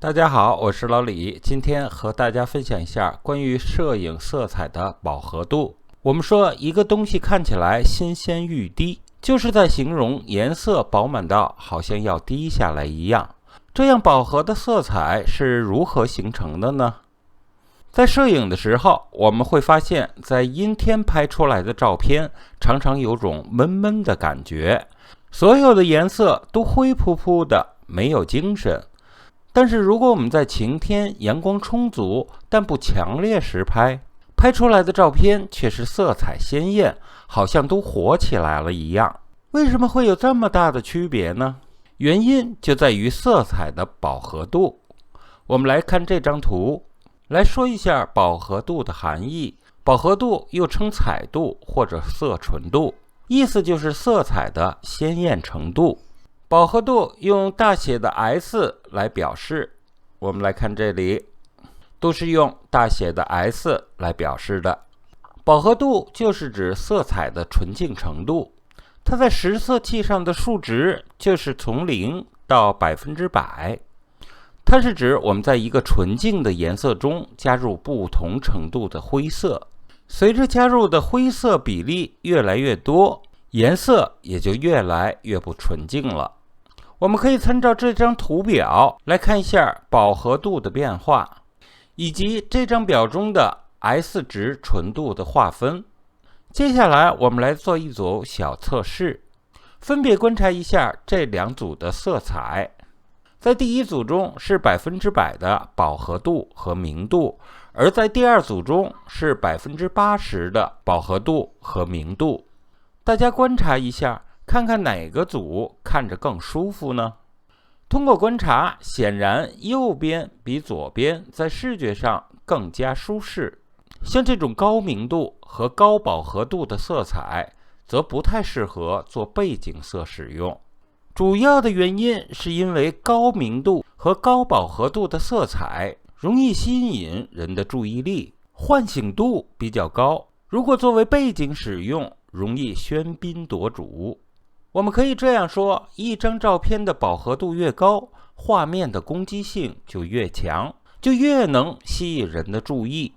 大家好，我是老李，今天和大家分享一下关于摄影色彩的饱和度。我们说一个东西看起来新鲜欲滴，就是在形容颜色饱满到好像要滴下来一样。这样饱和的色彩是如何形成的呢？在摄影的时候，我们会发现在阴天拍出来的照片常常有种闷闷的感觉，所有的颜色都灰扑扑的，没有精神。但是如果我们在晴天阳光充足但不强烈时拍出来的照片却是色彩鲜艳，好像都活起来了一样。为什么会有这么大的区别呢？原因就在于色彩的饱和度。我们来看这张图，来说一下饱和度的含义。饱和度又称彩度或者色纯度，意思就是色彩的鲜艳程度。饱和度用大写的 S 来表示，我们来看这里，都是用大写的 S 来表示的。饱和度就是指色彩的纯净程度，它在实色器上的数值就是从0到100%。它是指我们在一个纯净的颜色中加入不同程度的灰色，随着加入的灰色比例越来越多，颜色也就越来越不纯净了。我们可以参照这张图表来看一下饱和度的变化，以及这张表中的 S 值纯度的划分。接下来我们来做一组小测试，分别观察一下这两组的色彩。在第一组中是100%的饱和度和明度，而在第二组中是80%的饱和度和明度。大家观察一下，看看哪个组看着更舒服呢？通过观察，显然右边比左边在视觉上更加舒适。像这种高明度和高饱和度的色彩，则不太适合做背景色使用。主要的原因是因为高明度和高饱和度的色彩容易吸引人的注意力，唤醒度比较高，如果作为背景使用，容易喧宾夺主。我们可以这样说，一张照片的饱和度越高，画面的攻击性就越强，就越能吸引人的注意。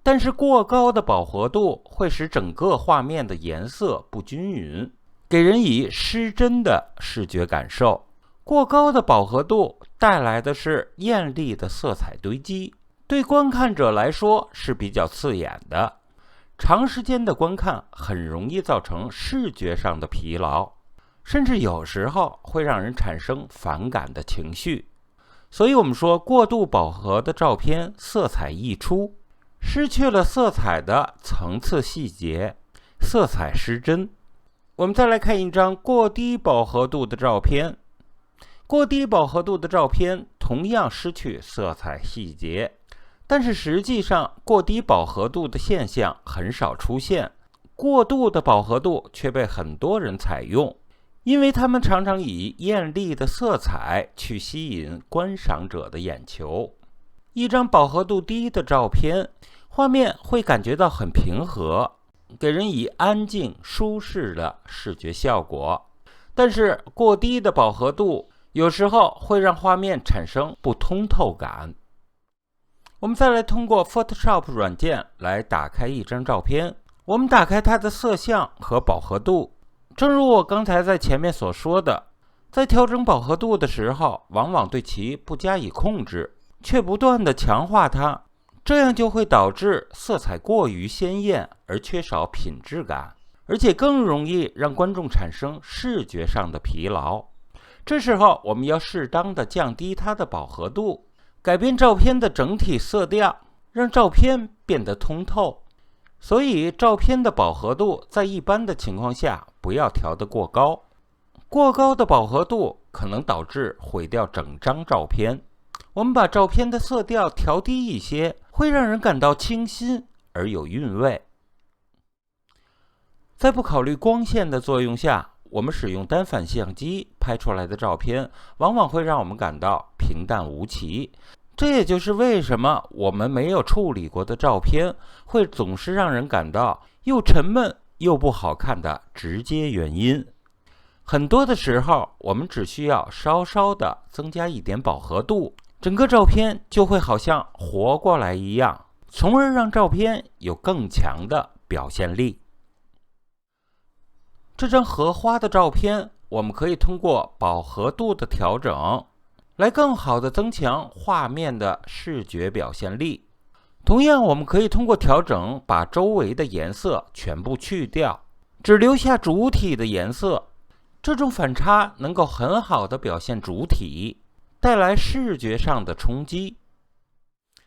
但是过高的饱和度会使整个画面的颜色不均匀，给人以失真的视觉感受。过高的饱和度带来的是艳丽的色彩堆积，对观看者来说是比较刺眼的。长时间的观看很容易造成视觉上的疲劳，甚至有时候会让人产生反感的情绪。所以我们说，过度饱和的照片色彩溢出，失去了色彩的层次细节，色彩失真。我们再来看一张过低饱和度的照片。过低饱和度的照片同样失去色彩细节，但是实际上过低饱和度的现象很少出现，过度的饱和度却被很多人采用，因为他们常常以艳丽的色彩去吸引观赏者的眼球。一张饱和度低的照片，画面会感觉到很平和，给人以安静舒适的视觉效果。但是过低的饱和度有时候会让画面产生不通透感。我们再来通过 Photoshop 软件来打开一张照片，我们打开它的色相和饱和度。正如我刚才在前面所说的，在调整饱和度的时候，往往对其不加以控制，却不断地强化它，这样就会导致色彩过于鲜艳而缺少品质感，而且更容易让观众产生视觉上的疲劳。这时候我们要适当的降低它的饱和度，改变照片的整体色调，让照片变得通透。所以照片的饱和度在一般的情况下不要调得过高，过高的饱和度可能导致毁掉整张照片。我们把照片的色调调低一些，会让人感到清新而有韵味。在不考虑光线的作用下，我们使用单反相机拍出来的照片往往会让我们感到平淡无奇。这也就是为什么我们没有处理过的照片会总是让人感到又沉闷又不好看的直接原因。很多的时候，我们只需要稍稍的增加一点饱和度，整个照片就会好像活过来一样，从而让照片有更强的表现力。这张荷花的照片，我们可以通过饱和度的调整，来更好的增强画面的视觉表现力。同样，我们可以通过调整把周围的颜色全部去掉，只留下主体的颜色。这种反差能够很好的表现主体，带来视觉上的冲击。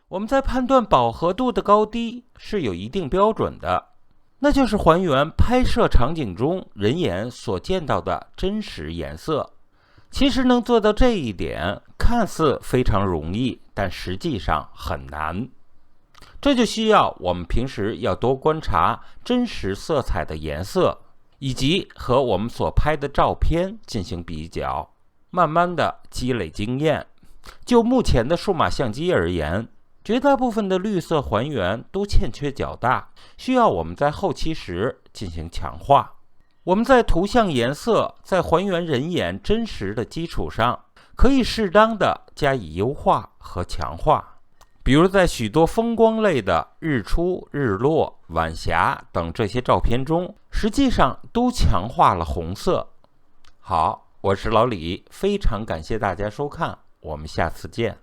我们在判断饱和度的高低是有一定标准的，那就是还原拍摄场景中人眼所见到的真实颜色。其实能做到这一点，看似非常容易，但实际上很难。这就需要我们平时要多观察真实色彩的颜色，以及和我们所拍的照片进行比较，慢慢的积累经验。就目前的数码相机而言，绝大部分的绿色还原都欠缺较大，需要我们在后期时进行强化。我们在图像颜色在还原人眼真实的基础上，可以适当的加以优化和强化。比如在许多风光类的日出、日落、晚霞等这些照片中，实际上都强化了红色。好，我是老李，非常感谢大家收看，我们下次见。